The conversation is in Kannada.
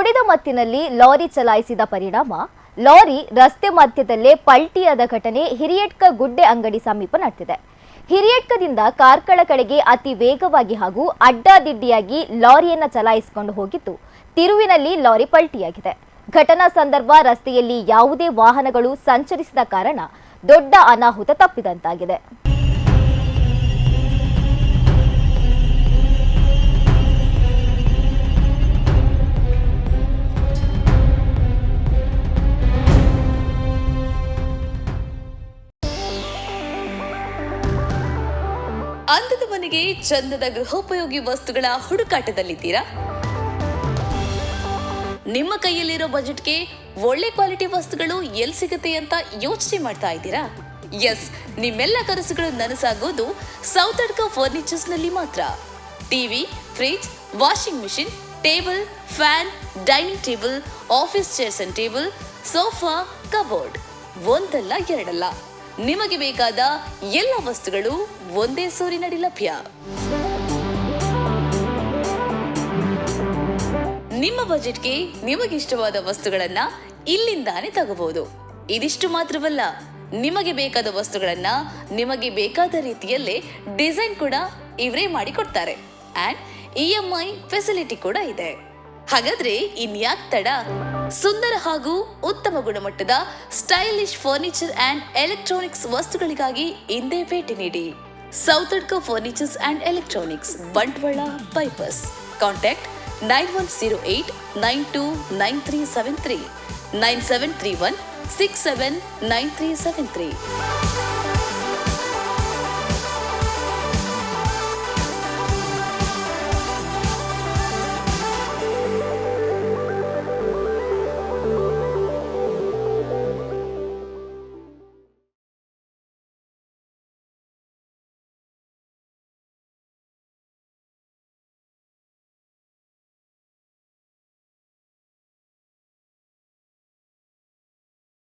ಕುಡಿದ ಮತ್ತಿನಲ್ಲಿ ಲಾರಿ ಚಲಾಯಿಸಿದ ಪರಿಣಾಮ ಲಾರಿ ರಸ್ತೆ ಮಧ್ಯದಲ್ಲೇ ಪಲ್ಟಿಯಾದ ಘಟನೆ ಹಿರಿಯಡ್ಕ ಗುಡ್ಡೆ ಅಂಗಡಿ ಸಮೀಪ ನಡೆದಿದೆ. ಹಿರಿಯಡ್ಕದಿಂದ ಕಾರ್ಕಳ ಕಡೆಗೆ ಅತಿ ವೇಗವಾಗಿ ಹಾಗೂ ಅಡ್ಡಾದಿಡ್ಡಿಯಾಗಿ ಲಾರಿಯನ್ನು ಚಲಾಯಿಸಿಕೊಂಡು ಹೋಗಿದ್ದು ತಿರುವಿನಲ್ಲಿ ಲಾರಿ ಪಲ್ಟಿಯಾಗಿದೆ. ಘಟನಾ ಸಂದರ್ಭ ರಸ್ತೆಯಲ್ಲಿ ಯಾವುದೇ ವಾಹನಗಳು ಸಂಚರಿಸದ ಕಾರಣ ದೊಡ್ಡ ಅನಾಹುತ ತಪ್ಪಿದಂತಾಗಿದೆ. ಅಂದದ ಮನೆಗೆ ಚಂದದ ಗೃಹೋಪಯೋಗಿ ವಸ್ತುಗಳ ಹುಡುಕಾಟದಲ್ಲಿದ್ದೀರಾ? ನಿಮ್ಮ ಕೈಯಲ್ಲಿರೋ ಬಜೆಟ್ಗೆ ಒಳ್ಳೆ ಕ್ವಾಲಿಟಿ ವಸ್ತುಗಳು ಎಲ್ಲಿ ಸಿಗುತ್ತೆ ಅಂತ ಯೋಚನೆ ಮಾಡ್ತಾ ಇದ್ದೀರಾ? ಎಸ್, ನಿಮ್ಮೆಲ್ಲ ಕನಸುಗಳು ನನಸಾಗೋದು ಸೌತಡ್ಕ ಫರ್ನಿಚರ್ಸ್ ನಲ್ಲಿ ಮಾತ್ರ. TV, fridge, washing machine, table, fan, dining table, office chairs and table, sofa, cupboard, ಒಂದಲ್ಲ ಎರಡಲ್ಲ, ನಿಮಗೆ ಬೇಕಾದ ಎಲ್ಲ ವಸ್ತುಗಳು ಒಂದೇ ಸೂರಿನಡಿ ಲಭ್ಯ. ನಿಮ್ಮ ಬಜೆಟ್ಗೆ ನಿಮಗಿಷ್ಟವಾದ ವಸ್ತುಗಳನ್ನ ಇಲ್ಲಿಂದಾನೇ ತಗೋಬಹುದು. ಇದಿಷ್ಟು ಮಾತ್ರವಲ್ಲ, ನಿಮಗೆ ಬೇಕಾದ ವಸ್ತುಗಳನ್ನ ನಿಮಗೆ ಬೇಕಾದ ರೀತಿಯಲ್ಲೇ ಡಿಸೈನ್ ಕೂಡ ಇವರೇ ಮಾಡಿ ಕೊಡ್ತಾರೆ. ಅಂಡ್ EMI ಫೆಸಿಲಿಟಿ ಕೂಡ ಇದೆ. ಹಾಗಾದ್ರೆ ಇನ್ಯಾಕ್ ತಡ? ಸುಂದರ ಹಾಗೂ ಉತ್ತಮ ಗುಣಮಟ್ಟದ ಸ್ಟೈಲಿಶ್ ಫರ್ನಿಚರ್ ಅಂಡ್ ಎಲೆಕ್ಟ್ರಾನಿಕ್ಸ್ ವಸ್ತುಗಳಿಗಾಗಿ ಇಂದೇ ಭೇಟಿ ನೀಡಿ. Sowthadka furnitures and electronics, Bantwal bypass. Contact 9108929373 9731679373.